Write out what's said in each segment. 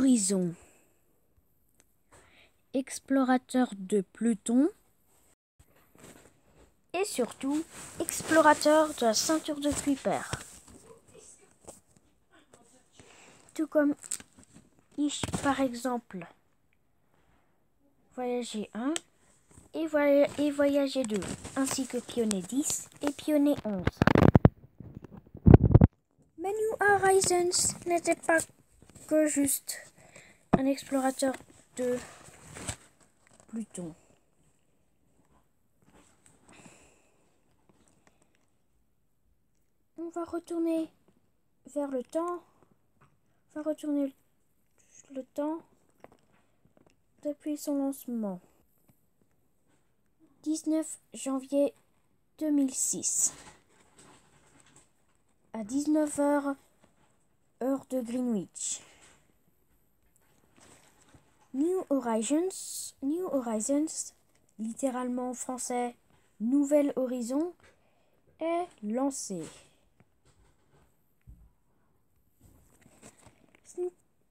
Horizon, explorateur de Pluton et surtout explorateur de la ceinture de Kuiper. Tout comme par exemple Voyager 1 et Voyager 2, ainsi que Pionnier 10 et Pionnier 11. Mais New Horizons n'était pas que juste un explorateur de Pluton. On va retourner vers le temps. On va retourner le temps depuis son lancement. 19 janvier 2006. À 19h, heure de Greenwich. New Horizons, littéralement en français, Nouvel Horizon, est lancé.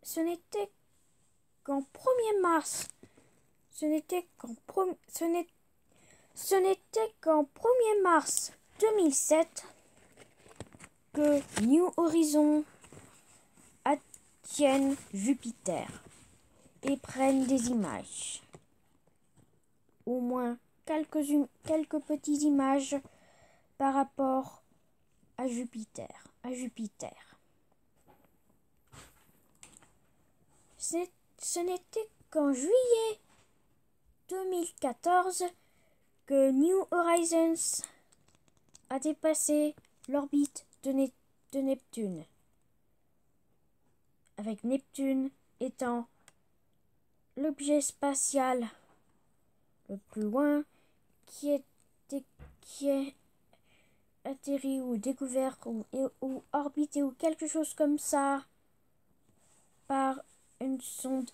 Ce n'était qu'en 1er mars. Ce n'était qu'en 1er mars 2007 que New Horizon atteignent Jupiter et prennent des images. Au moins quelques petites images par rapport à Jupiter. Ce n'était qu'en juillet 2014 que New Horizons a dépassé l'orbite de Neptune, avec Neptune étant l'objet spatial le plus loin qui est atterri ou découvert ou orbité ou quelque chose comme ça par une sonde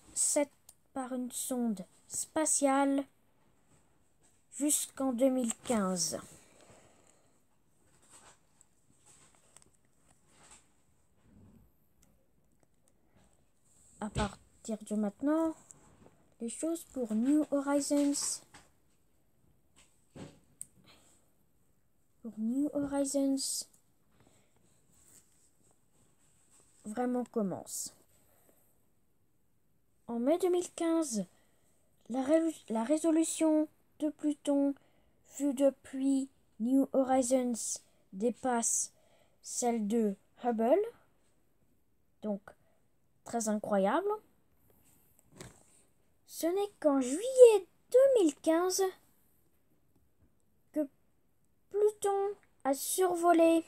spatiale jusqu'en 2015. À partir de maintenant, les choses pour New Horizons vraiment commencent. En mai 2015, la résolution de Pluton vue depuis New Horizons dépasse celle de Hubble, donc très incroyable. Ce n'est qu'en juillet 2015 que Pluton a survolé,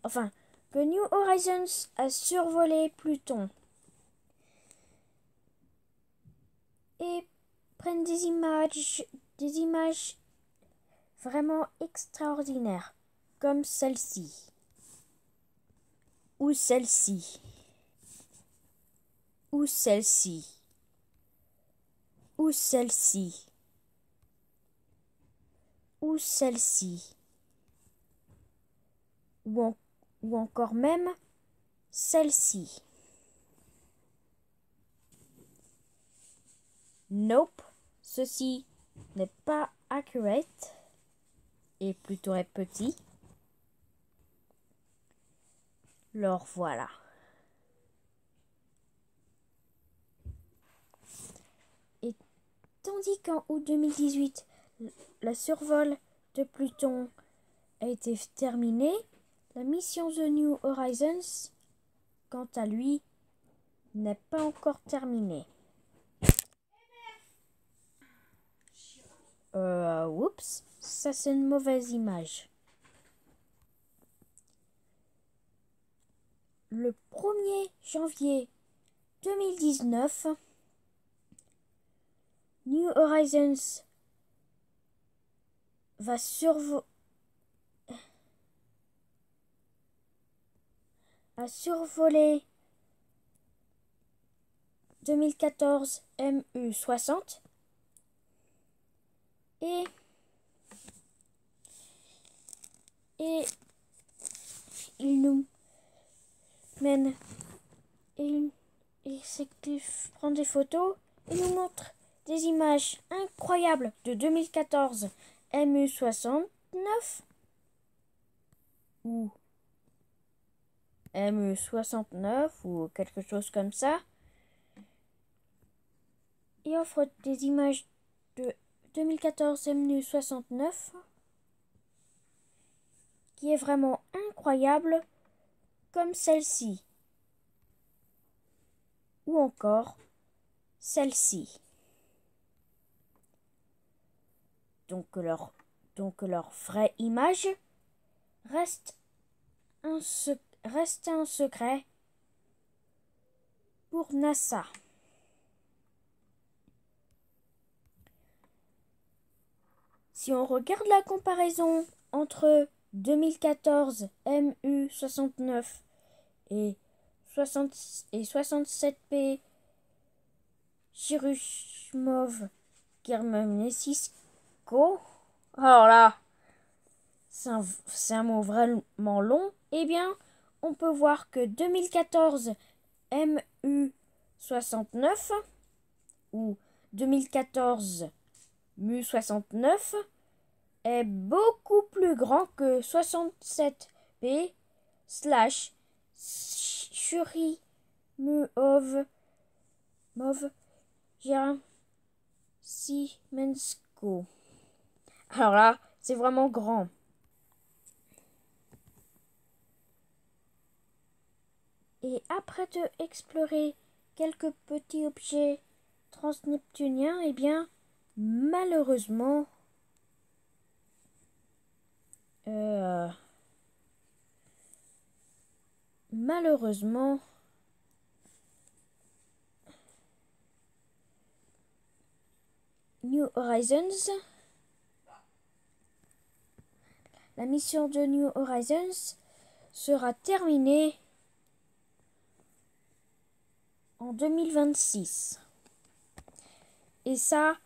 que New Horizons a survolé Pluton et prennent des images vraiment extraordinaires, comme celle-ci, ou celle-ci, ou celle-ci, ou celle-ci, ou celle-ci, ou encore même celle-ci. Nope, ceci n'est pas accurate et plutôt est petit. Alors voilà. Et tandis qu'en août 2018, la survol de Pluton a été terminée, la mission The New Horizons, quant à lui, n'est pas encore terminée. Oups, ça c'est une mauvaise image. Le 1er janvier 2019, New Horizons va survoler 2014 MU60 et il nous mène c'est qu'il prend des photos et nous montre des images incroyables de 2014 MU69 ou MU69 ou quelque chose comme ça. Il offre des images de 2014 MU69 qui est vraiment incroyable, comme celle-ci. Ou encore celle-ci. Donc leur vraie image reste un secret pour NASA. Si on regarde la comparaison entre 2014 MU69 et 67P Chirushmov Germanesco, alors là, c'est un mot vraiment long, eh bien, on peut voir que 2014 MU69 ou 2014 MU69 est beaucoup plus grand que 67P slash Churyumov Gerasimenko. Alors là, c'est vraiment grand. Et après de explorer quelques petits objets transneptuniens, eh bien, malheureusement, New Horizons, la mission de New Horizons sera terminée en 2026. Et ça,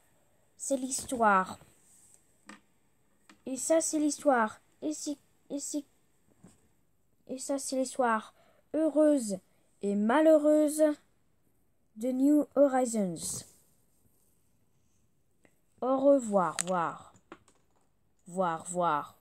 c'est l'histoire. Et ça, c'est l'histoire. Et ça, c'est l'histoire heureuse et malheureuse de New Horizons. Au revoir, voir.